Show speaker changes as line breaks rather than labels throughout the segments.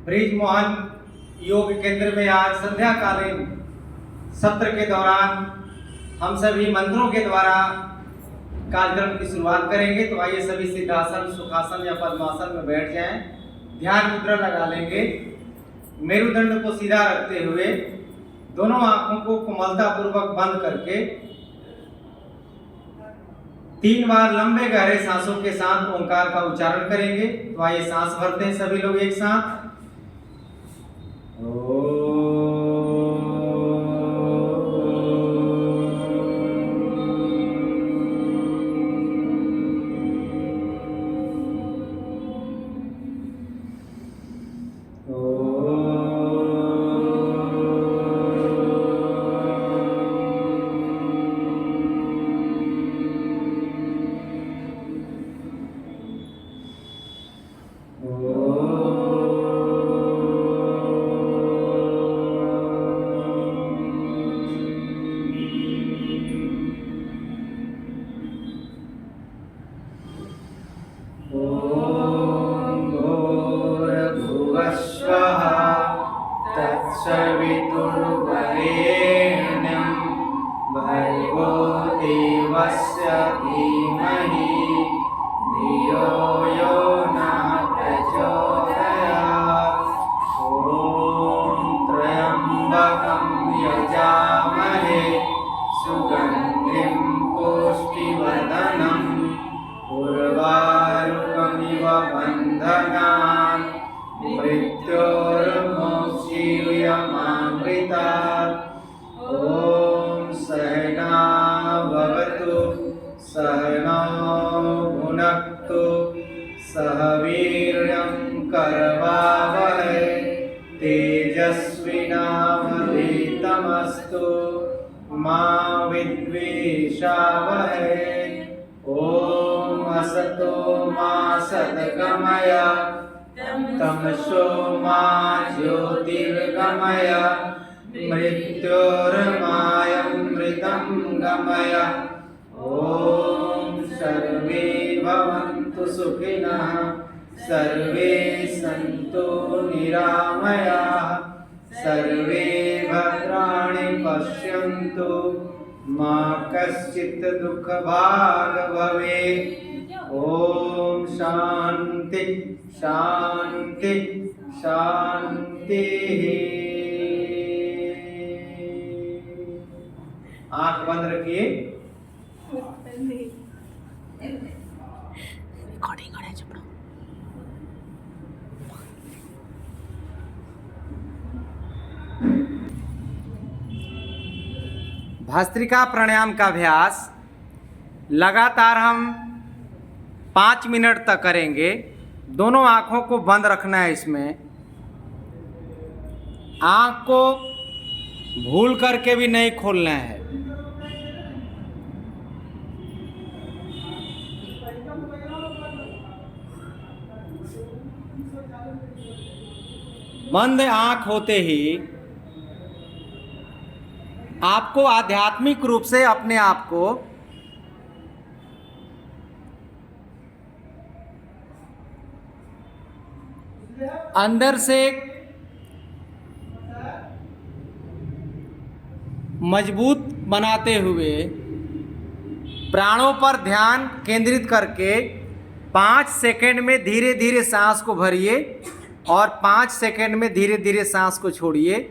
Bridge Mohan योग केंद्र में आज संध्याकालीन सत्र के दौरान हम सभी मंत्रों के द्वारा कार्यक्रम की शुरुआत करेंगे। तो आइए सभी सिद्धासन, सुखासन या पद्मासन में बैठ जाएं। ध्यान मुद्रा लगा लेंगे। मेरुदंड को सीधा रखते हुए दोनों आंखों को कोमलता पूर्वक बंद करके 3 बार लंबे गहरे सांसों के साथ ओंकार का उच्चारण करेंगे। तो आइए सांस भरते हैं सभी लोग एक साथ।
तत्सवितुर्वरेण्यं भर्गो देवस्य धीमहि धियो यो नः प्रचोदयात्। ॐ त्र्यम्बकं यजामहे सुगन्धिं पुष्टिवर्धनम् उर्वारुकमिव बन्धनान् मृत्योर्मोक्षीयमामृतात्। ॐ सहना भवतु सहनौ भुनक्तु सह वीर्यं करवावहै तेजस्विनावधीतमस्तु मा विद्विषावहै। ॐ असतो मा सद्गमय तमसो मा ज्योतिर्गमय मृत्योर्मायमृतं गमय। ॐ सर्वे भवन्तु सुखिनः सर्वे सन्तु निरामयाः सर्वे भद्राणि पश्यन्तु मा कश्चित् दुःखभाग् भवेत्। ओम शांति शांति शांति। आंख बंद रखिए। भस्त्रिका प्राणायाम का अभ्यास लगातार हम 5 मिनट तक करेंगे। दोनों आँखों को बंद रखना है। इसमें आँख को भूल करके भी नहीं खोलना है। बंद आँख होते ही आपको आध्यात्मिक रूप से अपने आप को अंदर से मजबूत बनाते हुए प्राणों पर ध्यान केंद्रित करके 5 सेकंड में धीरे धीरे सांस को भरिए और 5 सेकंड में धीरे धीरे सांस को छोड़िए।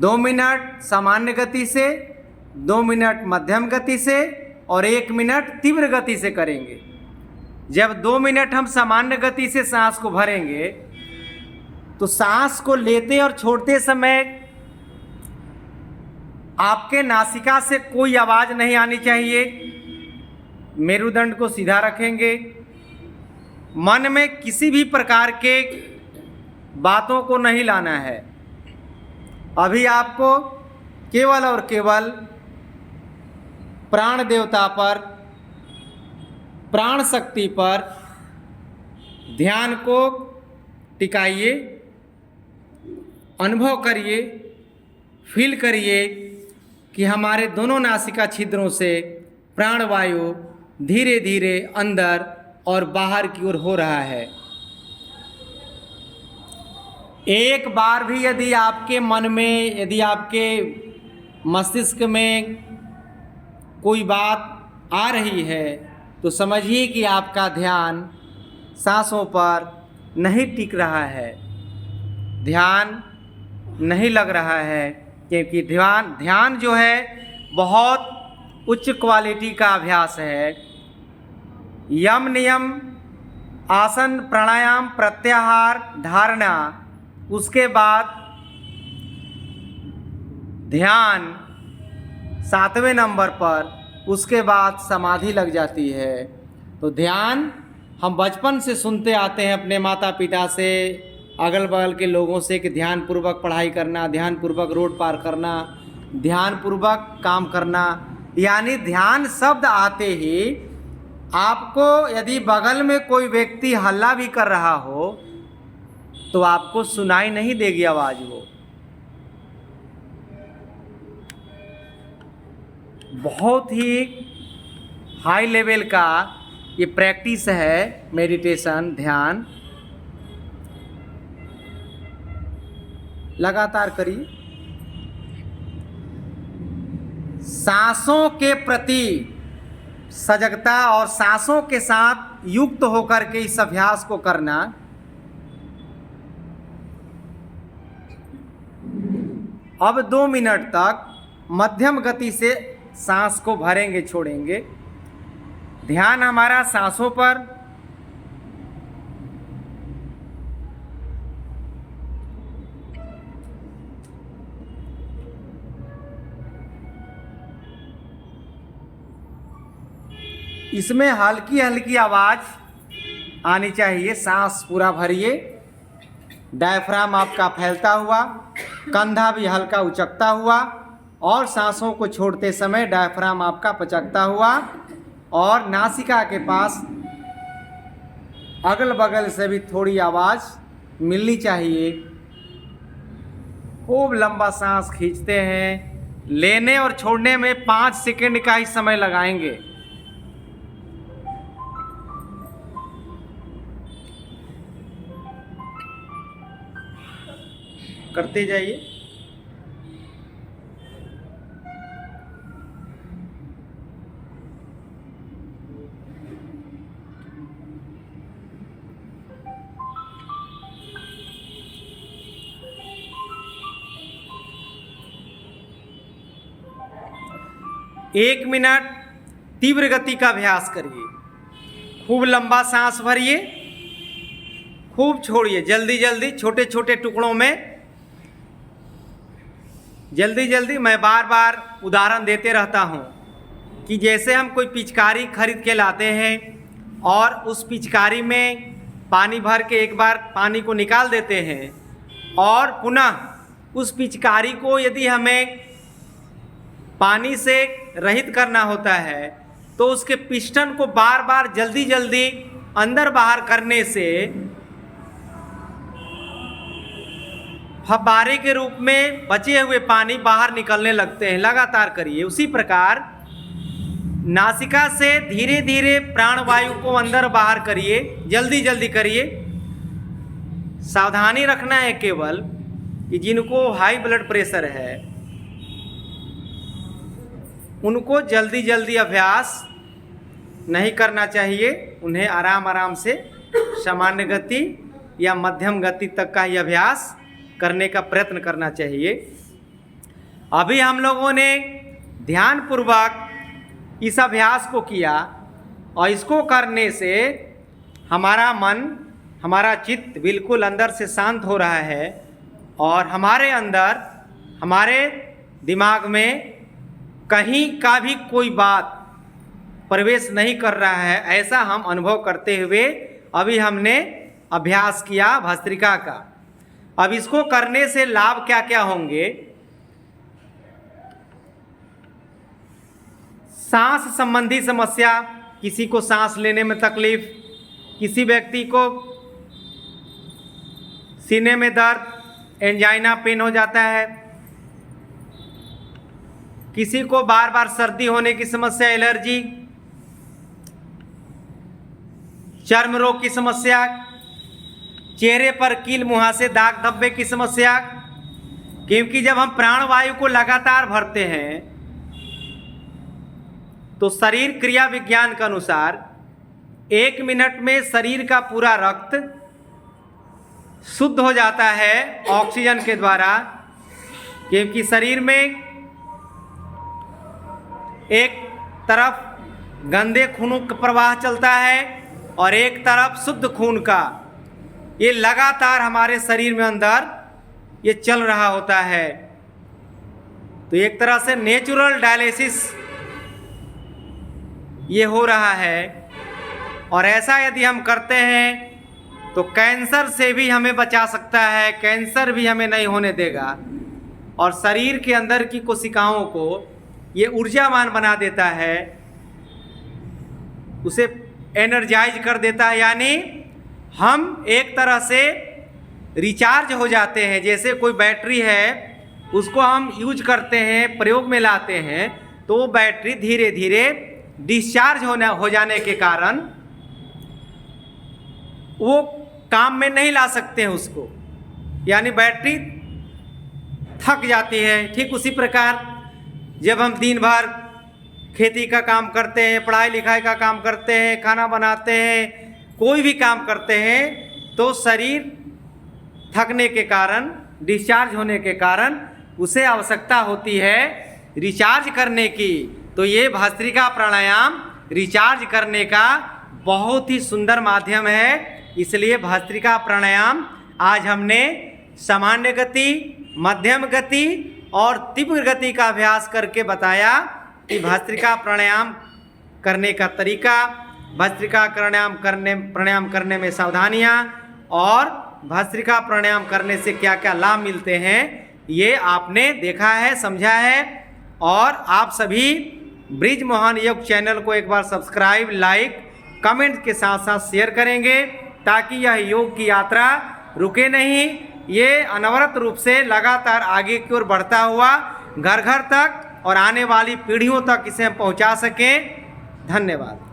2 मिनट सामान्य गति से, 2 मिनट मध्यम गति से और 1 मिनट तीव्र गति से करेंगे। जब 2 मिनट हम सामान्य गति से सांस को भरेंगे तो सांस को लेते और छोड़ते समय आपके नासिका से कोई आवाज़ नहीं आनी चाहिए। मेरुदंड को सीधा रखेंगे। मन में किसी भी प्रकार के बातों को नहीं लाना है। अभी आपको केवल और केवल प्राण देवता पर, प्राण शक्ति पर ध्यान को टिकाइए। अनुभव करिए, फील करिए कि हमारे दोनों नासिका छिद्रों से प्राणवायु धीरे धीरे अंदर और बाहर की ओर हो रहा है। एक बार भी यदि आपके मन में, यदि आपके मस्तिष्क में कोई बात आ रही है तो समझिए कि आपका ध्यान सांसों पर नहीं टिक रहा है, ध्यान नहीं लग रहा है, क्योंकि ध्यान जो है बहुत उच्च क्वालिटी का अभ्यास है। यम नियम, आसन, प्राणायाम, प्रत्याहार, धारणा, उसके बाद ध्यान 7वें नंबर पर, उसके बाद समाधि लग जाती है। तो ध्यान हम बचपन से सुनते आते हैं अपने माता पिता से, अगल बगल के लोगों से कि ध्यानपूर्वक पढ़ाई करना, ध्यानपूर्वक रोड पार करना, ध्यानपूर्वक काम करना। यानी ध्यान शब्द आते ही आपको यदि बगल में कोई व्यक्ति हल्ला भी कर रहा हो तो आपको सुनाई नहीं देगी आवाज़। वो बहुत ही हाई लेवल का ये प्रैक्टिस है, मेडिटेशन, ध्यान। लगातार करिए। सांसों के प्रति सजगता और सांसों के साथ युक्त होकर के इस अभ्यास को करना। अब 2 मिनट तक मध्यम गति से सांस को भरेंगे, छोड़ेंगे। ध्यान हमारा सांसों पर। इसमें हल्की हल्की आवाज़ आनी चाहिए। सांस पूरा भरिए, डायफ्राम आपका फैलता हुआ, कंधा भी हल्का उचकता हुआ, और सांसों को छोड़ते समय डायफ्राम आपका पचकता हुआ, और नासिका के पास अगल बगल से भी थोड़ी आवाज़ मिलनी चाहिए। खूब लंबा सांस खींचते हैं। लेने और छोड़ने में 5 सेकंड का ही समय लगाएंगे। करते जाइए। एक मिनट तीव्र गति का अभ्यास करिए। खूब लंबा सांस भरिए, खूब छोड़िए, जल्दी जल्दी, छोटे छोटे टुकड़ों में, जल्दी जल्दी। मैं बार बार उदाहरण देते रहता हूँ कि जैसे हम कोई पिचकारी खरीद के लाते हैं और उस पिचकारी में पानी भर के एक बार पानी को निकाल देते हैं, और पुनः उस पिचकारी को यदि हमें पानी से रहित करना होता है तो उसके पिस्टन को बार बार जल्दी जल्दी अंदर बाहर करने से फव्वारे के रूप में बचे हुए पानी बाहर निकलने लगते हैं। लगातार करिए। उसी प्रकार नासिका से धीरे धीरे प्राणवायु को अंदर बाहर करिए, जल्दी जल्दी करिए। सावधानी रखना है केवल कि जिनको हाई ब्लड प्रेशर है उनको जल्दी जल्दी अभ्यास नहीं करना चाहिए। उन्हें आराम आराम से सामान्य गति या मध्यम गति तक का ही अभ्यास करने का प्रयत्न करना चाहिए। अभी हम लोगों ने ध्यानपूर्वक इस अभ्यास को किया, और इसको करने से हमारा मन, हमारा चित्त बिल्कुल अंदर से शांत हो रहा है, और हमारे अंदर, हमारे दिमाग में कहीं का भी कोई बात प्रवेश नहीं कर रहा है, ऐसा हम अनुभव करते हुए अभी हमने अभ्यास किया भस्त्रिका का। अब इसको करने से लाभ क्या क्या होंगे? सांस संबंधी समस्या, किसी को सांस लेने में तकलीफ, किसी व्यक्ति को सीने में दर्द, एंजाइना पेन हो जाता है, किसी को बार बार सर्दी होने की समस्या, एलर्जी, चर्म रोग की समस्या, चेहरे पर कील मुहासे दाग धब्बे की समस्या, क्योंकि जब हम प्राणवायु को लगातार भरते हैं तो शरीर क्रिया विज्ञान के अनुसार 1 मिनट में शरीर का पूरा रक्त शुद्ध हो जाता है ऑक्सीजन के द्वारा, क्योंकि शरीर में एक तरफ गंदे खून का प्रवाह चलता है और एक तरफ शुद्ध खून का, ये लगातार हमारे शरीर में अंदर ये चल रहा होता है। तो एक तरह से नेचुरल डायलिसिस ये हो रहा है। और ऐसा यदि हम करते हैं तो कैंसर से भी हमें बचा सकता है, कैंसर भी हमें नहीं होने देगा और शरीर के अंदर की कोशिकाओं को ये ऊर्जावान बना देता है, उसे एनर्जाइज कर देता है। यानी हम एक तरह से रिचार्ज हो जाते हैं। जैसे कोई बैटरी है, उसको हम यूज करते हैं, प्रयोग में लाते हैं, तो वो बैटरी धीरे धीरे डिस्चार्ज हो जाने के कारण वो काम में नहीं ला सकते हैं उसको, यानी बैटरी थक जाती है। ठीक उसी प्रकार जब हम दिन भर खेती का काम करते हैं, पढ़ाई लिखाई का काम करते हैं, खाना बनाते हैं, कोई भी काम करते हैं, तो शरीर थकने के कारण, डिस्चार्ज होने के कारण उसे आवश्यकता होती है रिचार्ज करने की। तो ये भस्त्रिका प्राणायाम रिचार्ज करने का बहुत ही सुंदर माध्यम है। इसलिए भस्त्रिका प्राणायाम आज हमने सामान्य गति, मध्यम गति और तीव्र गति का अभ्यास करके बताया कि भस्त्रिका प्राणायाम करने का तरीका, भस्त्रिका प्राणायाम करने में सावधानियाँ और भस्त्रिका प्राणायाम करने से क्या क्या लाभ मिलते हैं, ये आपने देखा है, समझा है। और आप सभी ब्रिज मोहन योग चैनल को एक बार सब्सक्राइब, लाइक, कमेंट के साथ साथ शेयर करेंगे, ताकि यह योग की यात्रा रुके नहीं, ये अनवरत रूप से लगातार आगे की ओर बढ़ता हुआ घर घर तक और आने वाली पीढ़ियों तक इसे हम पहुंचा सकें। धन्यवाद।